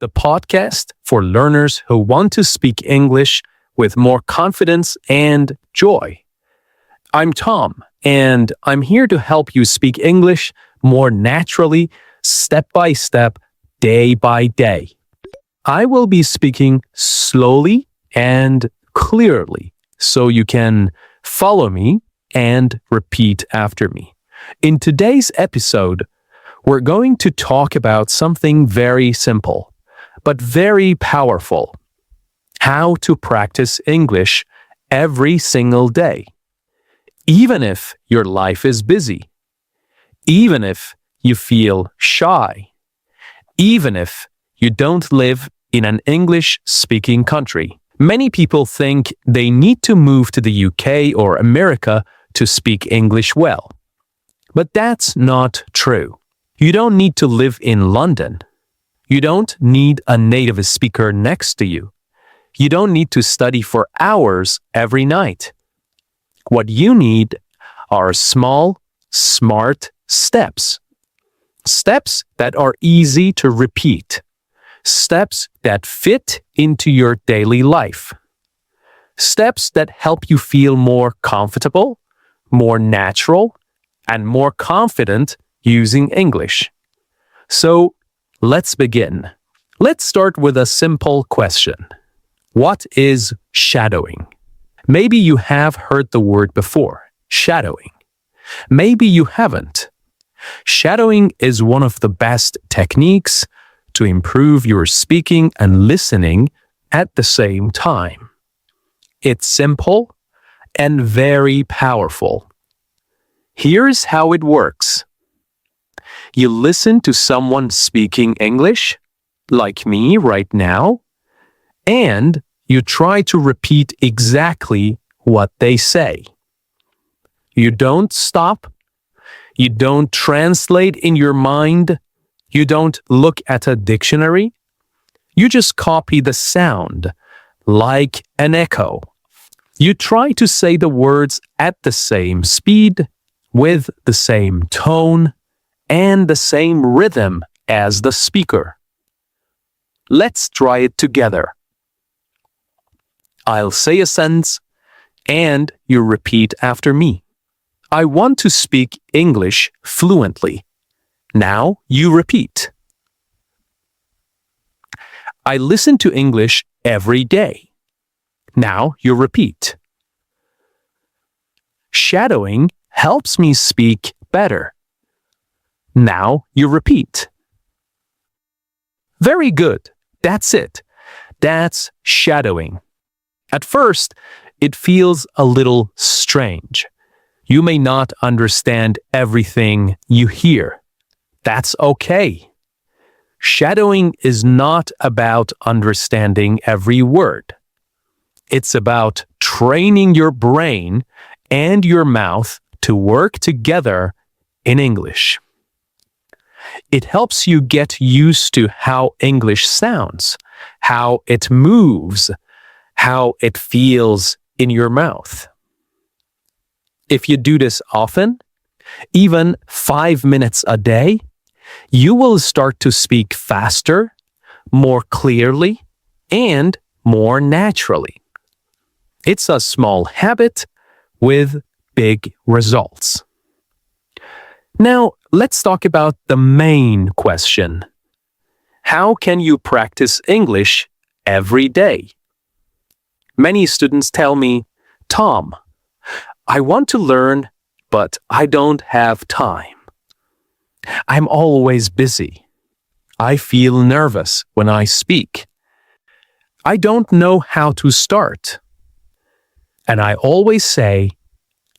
the podcast for learners who want to speak English with more confidence and joy. I'm Tom, and I'm here to help you speak English more naturally, step by step, day by day. I will be speaking slowly and clearly so you can follow me and repeat after me. In today's episode, we're going to talk about something very simple, but very powerful. How to practice English every single day. Even if your life is busy. Even if you feel shy. Even if you don't live in an English-speaking country. Many people think they need to move to the UK or America to speak English well. But that's not true. You don't need to live in London. You don't need a native speaker next to you. You don't need to study for hours every night. What you need are small, smart steps. Steps that are easy to repeat. Steps that fit into your daily life. Steps that help you feel more comfortable, more natural, and more confident using English. So, let's begin. Let's start with a simple question. What is shadowing? Maybe you have heard the word before, shadowing. Maybe you haven't. Shadowing is one of the best techniques to improve your speaking and listening at the same time. It's simple and very powerful. Here's how it works. You listen to someone speaking English, like me right now, and you try to repeat exactly what they say. You don't stop. You don't translate in your mind. You don't look at a dictionary. You just copy the sound, like an echo. You try to say the words at the same speed, with the same tone, and the same rhythm as the speaker. Let's try it together. I'll say a sentence, and you repeat after me. I want to speak English fluently. Now you repeat. I listen to English every day. Now you repeat. Shadowing helps me speak better. Now you repeat. Very good. That's it. That's shadowing. At first, it feels a little strange. You may not understand everything you hear. That's okay. Shadowing is not about understanding every word. It's about training your brain and your mouth to work together in English. It helps you get used to how English sounds, how it moves, how it feels in your mouth. If you do this often, even 5 minutes a day, you will start to speak faster, more clearly, and more naturally. It's a small habit with big results. Now, let's talk about the main question. How can you practice English every day? Many students tell me, Tom, I want to learn, but I don't have time. I'm always busy. I feel nervous when I speak. I don't know how to start. And I always say,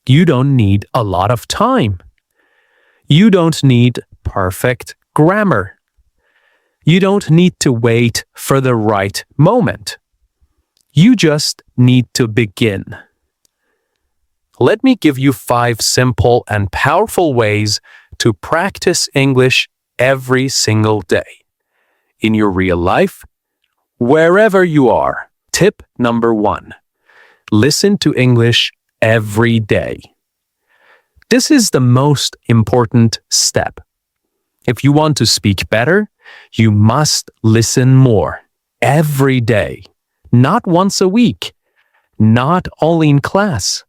you don't need a lot of time. You don't need perfect grammar. You don't need to wait for the right moment. You just need to begin. Let me give you 5 simple and powerful ways to practice English every single day. In your real life, wherever you are. Tip number 1. Listen to English every day. This is the most important step. If you want to speak better, You must listen more every day, not once a week, not only in class,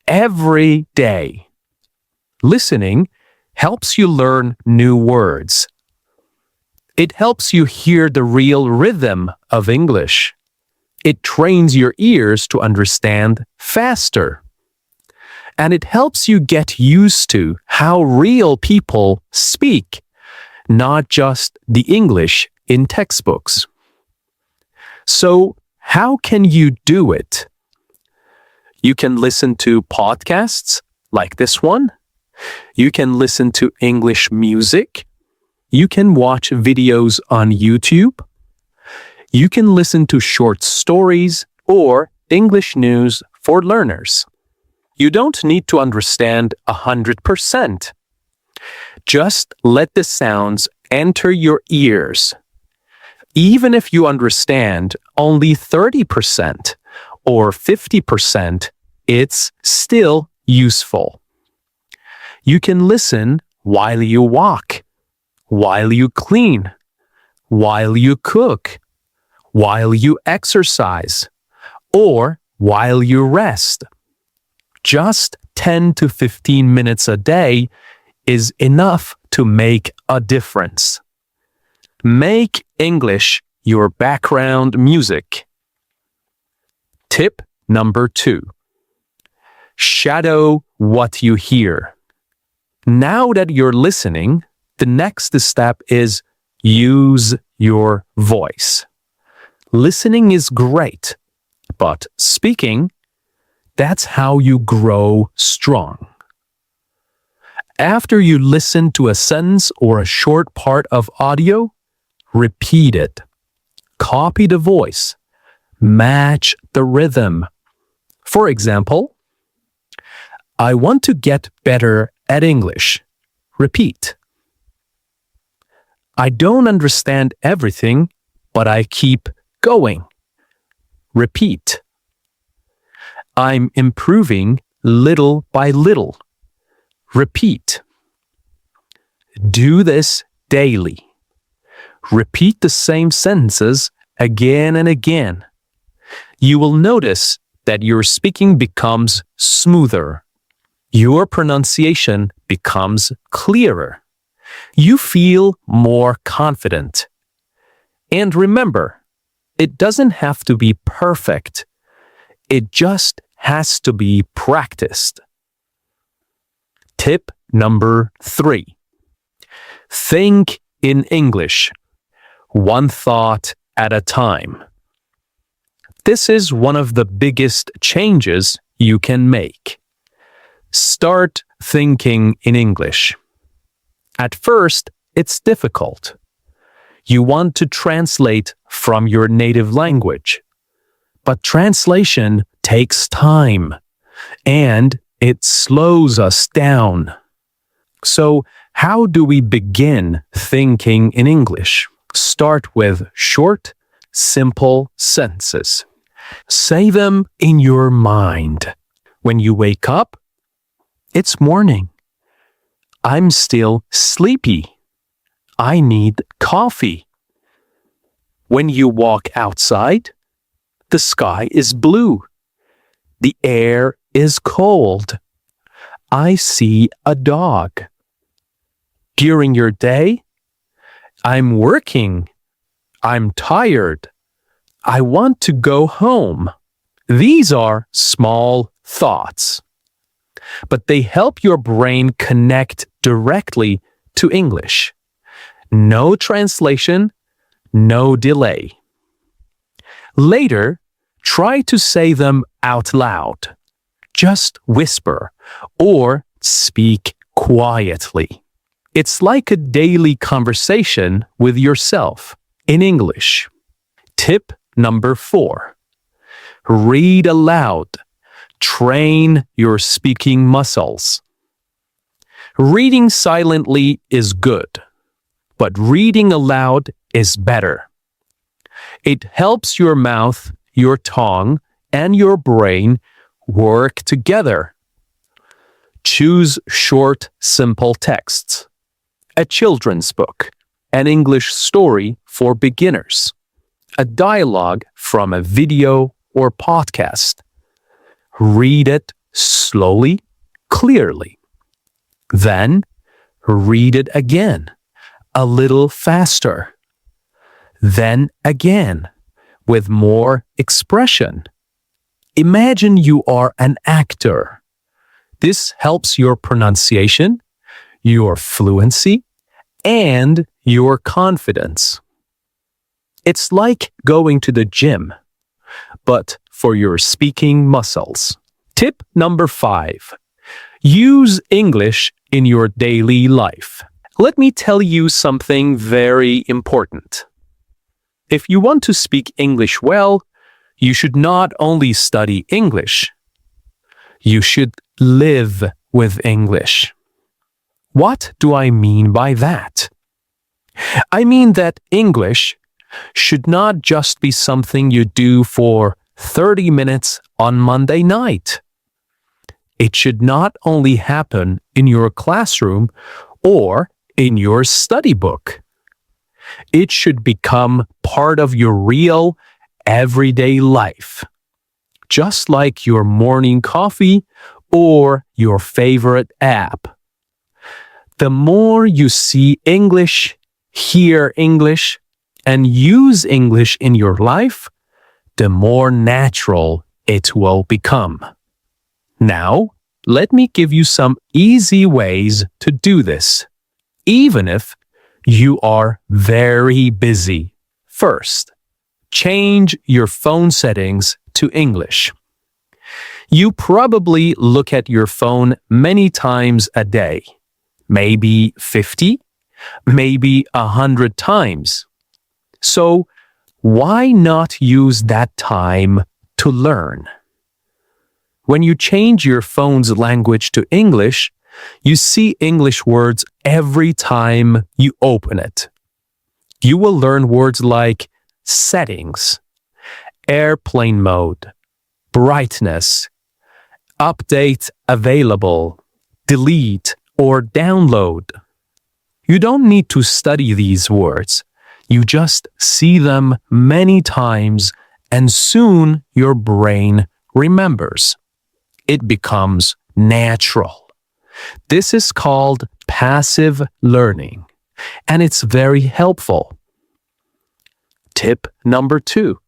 every day. Listening helps you learn new words. It helps you hear the real rhythm of English. It trains your ears to understand faster. And it helps you get used to how real people speak, not just the English in textbooks. So, how can you do it? You can listen to podcasts like this one. You can listen to English music. You can watch videos on YouTube. You can listen to short stories or English news for learners. You don't need to understand 100%. Just let the sounds enter your ears. Even if you understand only 30% or 50%, it's still useful. You can listen while you walk, while you clean, while you cook, while you exercise, or while you rest. Just 10 to 15 minutes a day is enough to make a difference. Make English your background music. Tip number 2. Shadow what you hear. Now that you're listening, the next step is use your voice. Listening is great, but speaking, that's how you grow strong. After you listen to a sentence or a short part of audio, repeat it. Copy the voice. Match the rhythm. For example, I want to get better at English. Repeat. I don't understand everything, but I keep going. Repeat. I'm improving little by little. Repeat. Do this daily. Repeat the same sentences again and again. You will notice that your speaking becomes smoother. Your pronunciation becomes clearer. You feel more confident. And remember, it doesn't have to be perfect. It just has to be practiced. Tip number 3. Think in English, one thought at a time. This is one of the biggest changes you can make. Start thinking in English. At first, it's difficult. You want to translate from your native language. But translation takes time, and it slows us down. So, how do we begin thinking in English? Start with short, simple sentences. Say them in your mind. When you wake up, it's morning. I'm still sleepy. I need coffee. When you walk outside, the sky is blue. The air is cold. I see a dog. During your day, I'm working. I'm tired. I want to go home. These are small thoughts, but they help your brain connect directly to English. No translation, no delay. Later, try to say them out loud. Just whisper or speak quietly. It's like a daily conversation with yourself in English. Tip number 4. Read aloud. Train your speaking muscles. Reading silently is good, but reading aloud is better. It helps your mouth, your tongue, and your brain work together. Choose short, simple texts. A children's book, an English story for beginners, a dialogue from a video or podcast. Read it slowly, clearly. Then read it again, a little faster. Then again, with more expression. Imagine you are an actor. This helps your pronunciation, your fluency, and your confidence. It's like going to the gym, but for your speaking muscles. Tip number 5. Use English in your daily life. Let me tell you something very important. If you want to speak English well, you should not only study English, you should live with English. What do I mean by that? I mean that English should not just be something you do for 30 minutes on Monday night. It should not only happen in your classroom or in your study book. It should become part of your real, everyday life, just like your morning coffee or your favorite app. The more you see English, hear English, and use English in your life, the more natural it will become. Now, let me give you some easy ways to do this, even if you are very busy. First, change your phone settings to English. You probably look at your phone many times a day, maybe 50, maybe 100 times. So, why not use that time to learn? When you change your phone's language to English, you see English words every time you open it. You will learn words like settings, airplane mode, brightness, update available, delete, or download. You don't need to study these words. You just see them many times and soon your brain remembers. It becomes natural. This is called passive learning, and it's very helpful. Tip number 2.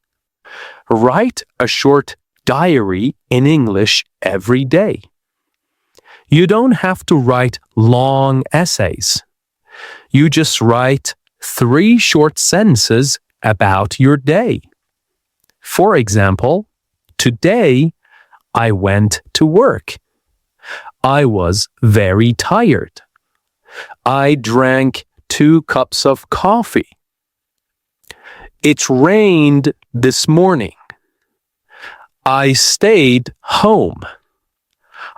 Write a short diary in English every day. You don't have to write long essays. You just write 3 short sentences about your day. For example, today I went to work. I was very tired. I drank 2 cups of coffee. It rained this morning. I stayed home.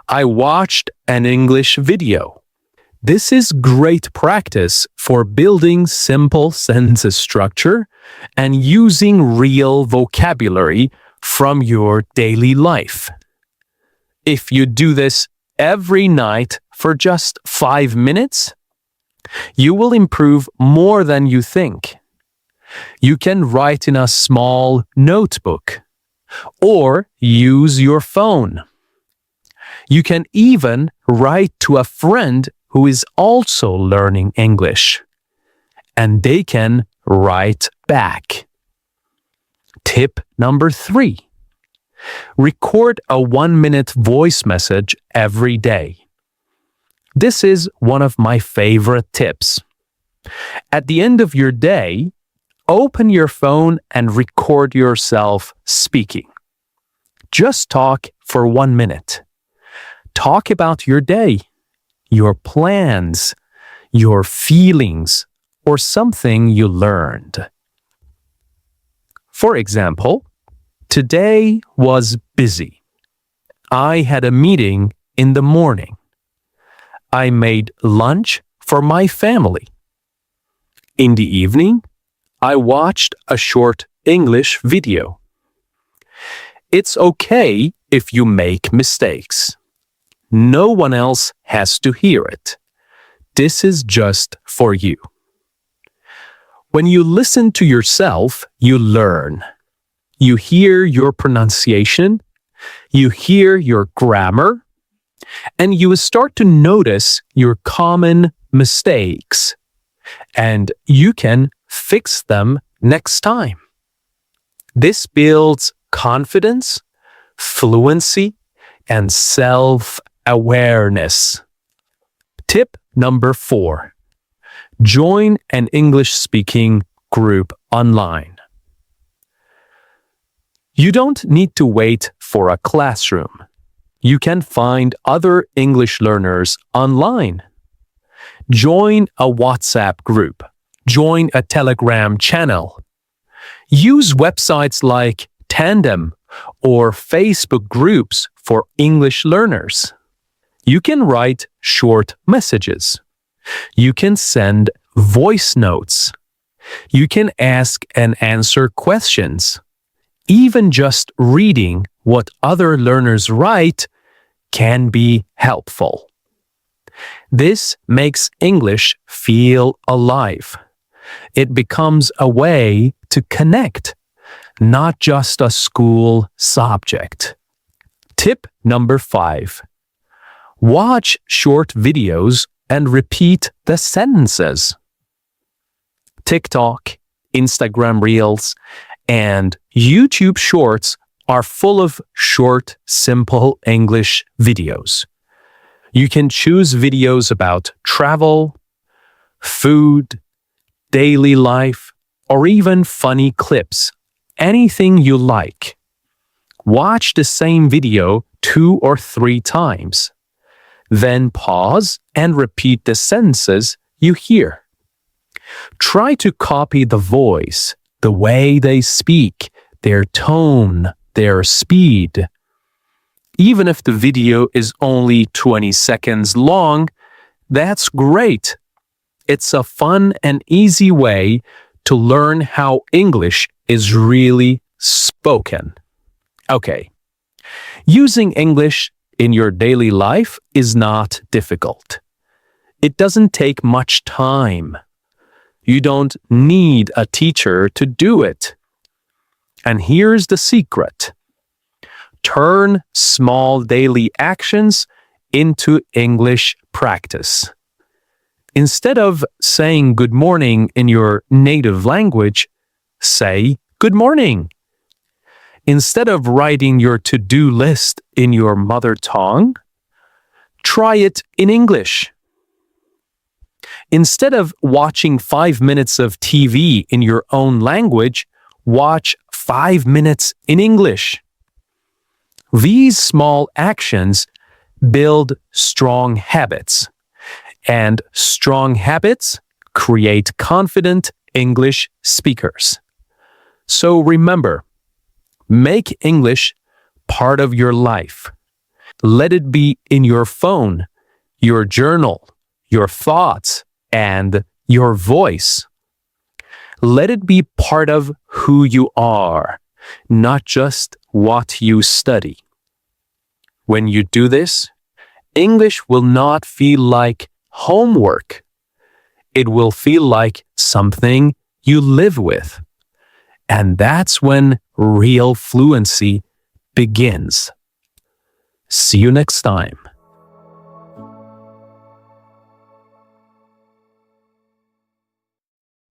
I watched an English video. This is great practice for building simple sentence structure and using real vocabulary from your daily life. If you do this every night for just 5 minutes, you will improve more than you think. You can write in a small notebook or use your phone. You can even write to a friend who is also learning English, and they can write back. Tip number 3. Record a 1-minute voice message every day. This is one of my favorite tips. At the end of your day, open your phone and record yourself speaking. Just talk for 1 minute. Talk about your day, your plans, your feelings, or something you learned. For example, today was busy. I had a meeting in the morning. I made lunch for my family. In the evening, I watched a short English video. It's okay if you make mistakes. No one else has to hear it. This is just for you. When you listen to yourself, you learn. You hear your pronunciation, you hear your grammar, and you start to notice your common mistakes. And you can fix them next time. This builds confidence, fluency, and self-awareness. Tip number 4. Join an English-speaking group online. You don't need to wait for a classroom. You can find other English learners online. Join a WhatsApp group. Join a Telegram channel. Use websites like Tandem or Facebook groups for English learners. You can write short messages. You can send voice notes. You can ask and answer questions. Even just reading what other learners write can be helpful. This makes English feel alive. It becomes a way to connect, not just a school subject. Tip number 5. Watch short videos and repeat the sentences. TikTok, Instagram Reels, and YouTube Shorts are full of short, simple English videos. You can choose videos about travel, food, daily life, or even funny clips. Anything you like. Watch the same video 2 or 3 times. Then pause and repeat the sentences you hear. Try to copy the voice, the way they speak, their tone, their speed. Even if the video is only 20 seconds long, that's great. It's a fun and easy way to learn how English is really spoken. Okay, using English in your daily life is not difficult. It doesn't take much time. You don't need a teacher to do it. And here's the secret. Turn small daily actions into English practice. Instead of saying good morning in your native language, say good morning. Instead of writing your to-do list in your mother tongue, try it in English. Instead of watching 5 minutes of TV in your own language, watch 5 minutes in English. These small actions build strong habits, and strong habits create confident English speakers. So remember, make English part of your life. Let it be in your phone, your journal, your thoughts, and your voice. Let it be part of who you are, not just what you study. When you do this, English will not feel like homework. It will feel like something you live with. And that's when real fluency begins. See you next time.